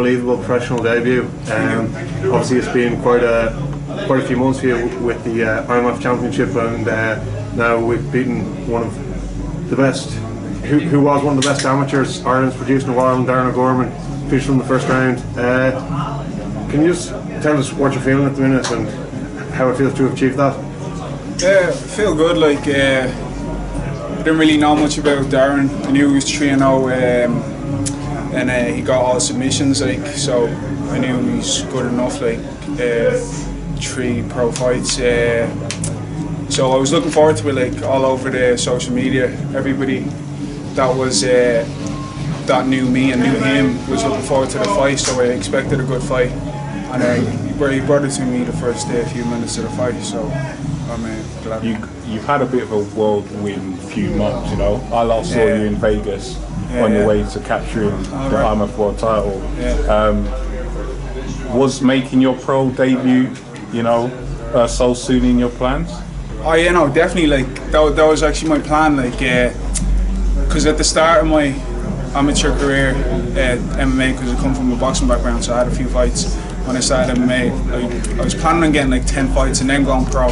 unbelievable professional debut. Obviously, it's been quite a few months for you with the IMF Championship, and now we've beaten one of the best, who was one of the best amateurs Ireland's produced in a while, Darren O Gorman, finished from the first round. Can you just tell us what you're feeling at the minute and how it feels to have achieved that? Yeah, I feel good. Like, I didn't really know much about Darren. I knew he was 3-0, and he got all submissions. Like, so I knew he's good enough. Like, 3 pro fights. So I was looking forward to it. Like, all over the social media, everybody that was that knew me and knew him was looking forward to the fight. So I expected a good fight, and he brought it to me the first few minutes of the fight. So I'm glad. You've had a bit of a whirlwind few months, you know. I last saw you in Vegas on your way to capturing the IMF World title. Was making your pro debut, you know, so soon in your plans? Oh yeah, no, definitely. Like that was actually my plan. Like, because at the start of my amateur career at MMA, because I come from a boxing background, so I had a few fights. When I started MMA, I was planning on getting like 10 fights and then going pro.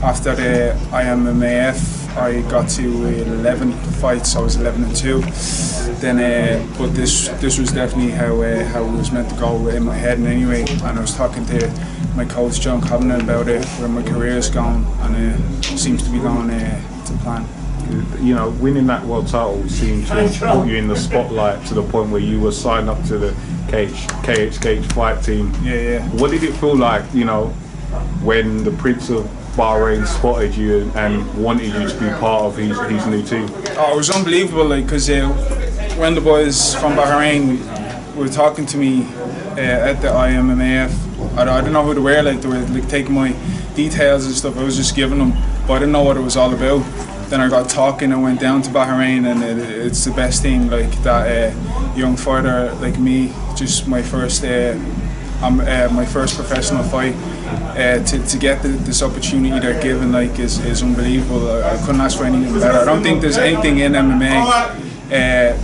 After the IMMAF, I got to 11 fights. I was 11-2. Then, but this was definitely how it was meant to go in my head. And anyway, and I was talking to my coach John Covenant about it, where my career is going, and it seems to be going to plan. You know, winning that world title seemed to put you in the spotlight to the point where you were signed up to the KHK fight team. Yeah. What did it feel like, you know, when the Prince of Bahrain spotted you and wanted you to be part of his new team? Oh, it was unbelievable, like, because when the boys from Bahrain were talking to me at the IMMAF, I didn't know who they were. Like, they were like taking my details and stuff. I was just giving them, but I didn't know what it was all about. Then I got talking and went down to Bahrain, and it's the best thing, like, that young fighter like me, just my first professional fight, to get this opportunity they're given, like, is unbelievable. I couldn't ask for anything better. I don't think there's anything in MMA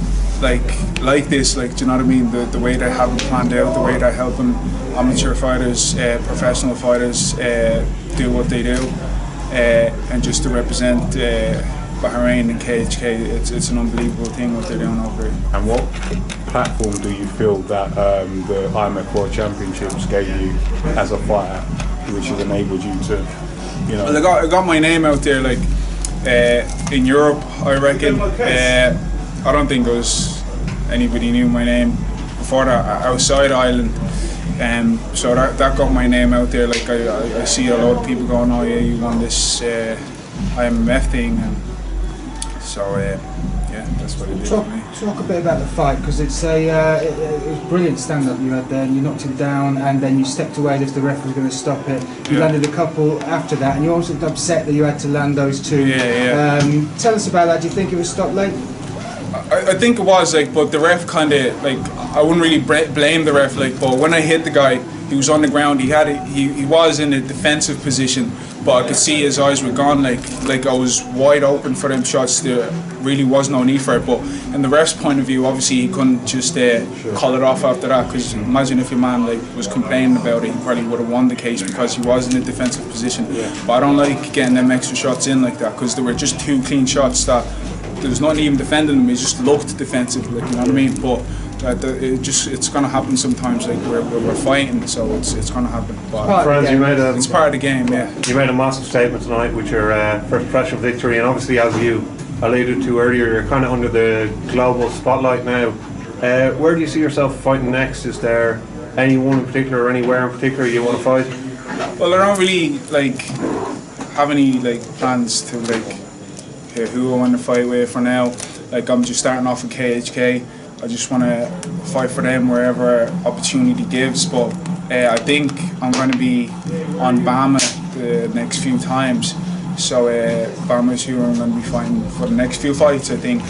like this, like, do you know what I mean? The way they have it planned out, the way they're helping amateur fighters, professional fighters do what they do. And just to represent Bahrain and KHK, it's an unbelievable thing what they're doing over here. And what platform do you feel that the IMF World Championships gave you as a fighter, which has enabled you to, you know? Well, I got my name out there, like, in Europe, I reckon. I don't think anybody knew my name before that outside Ireland. So that got my name out there. Like, I see a lot of people going, oh yeah, you won this IMF thing, and so yeah, that's what it is. Talk a bit about the fight, because it was brilliant stand-up you had there, and you knocked him down, and then you stepped away as the ref was going to stop it. You landed a couple after that, and you also upset that you had to land those 2. Yeah. Tell us about that. Do you think it was stopped late? I think it was, like, but the ref kind of, like, I wouldn't really blame the ref, like, but when I hit the guy, he was on the ground. He was in a defensive position, but I could see his eyes were gone. Like I was wide open for them shots. There really was no need for it. But in the ref's point of view, obviously he couldn't just call it off after that. Because imagine if your man was complaining about it, he probably would have won the case because he was in a defensive position. But I don't like getting them extra shots in like that, because there were just 2 clean shots that there was not even defending him. He just looked defensive, like, you know what I mean. But it's gonna happen sometimes. Like, we're fighting, so it's gonna happen. But Frans, it's part of the game, yeah. You made a massive statement tonight with your first professional victory, and obviously, as you alluded to earlier, you're kind of under the global spotlight now. Where do you see yourself fighting next? Is there anyone in particular or anywhere in particular you want to fight? Well, I don't really have any plans to who I want to fight with for now. Like, I'm just starting off with KHK. I just want to fight for them wherever opportunity gives. But I think I'm going to be on BAMMA the next few times. So BAMMA is who I'm going to be fighting for the next few fights, I think.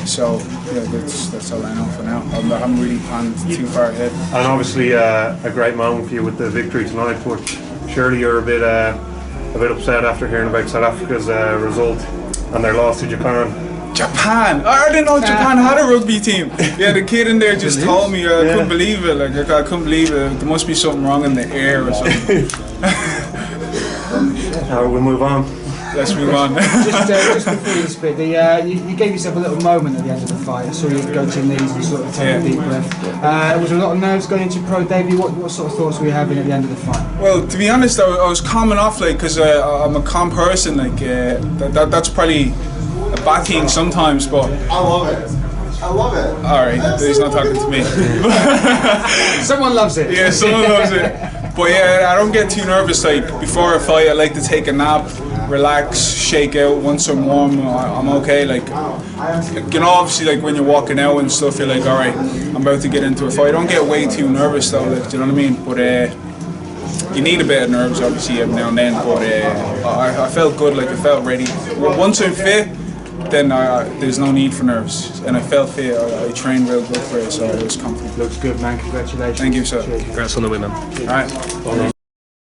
So yeah, that's all I know for now. I haven't really planned too far ahead. And obviously a great moment for you with the victory tonight. But surely you're a bit upset after hearing about South Africa's result and their loss to Japan. Japan. I didn't know Japan had a rugby team. Yeah, the kid in there just told me. I couldn't believe it. Like I couldn't believe it. There must be something wrong in the air or something. We'll move on. Let's move on. Just before you speak, you gave yourself a little moment at the end of the fight. I saw you go to your knees and sort of take a deep breath. Was there a lot of nerves going into pro debut? What sort of thoughts were you having at the end of the fight? Well, to be honest, I was calming off, like, because I'm a calm person. Like, that's probably a bad thing sometimes, but I love it. I love it. all right, he's not talking to me. Someone loves it. Yeah, someone loves it. But yeah, I don't get too nervous. Like before a fight, I like to take a nap, relax, shake out. Once I'm warm, I'm okay. Like, you know, obviously, like when you're walking out and stuff, you're like, all right, I'm about to get into a fight. I don't get way too nervous though. Like, do you know what I mean? But you need a bit of nerves, obviously, every now and then. But I felt good. Like I felt ready. Once I'm fit, then there's no need for nerves. And I felt fit. I trained real good for it, so I was confident. Looks good, man. Congratulations. Thank you, sir. Congrats on the win, man. All right.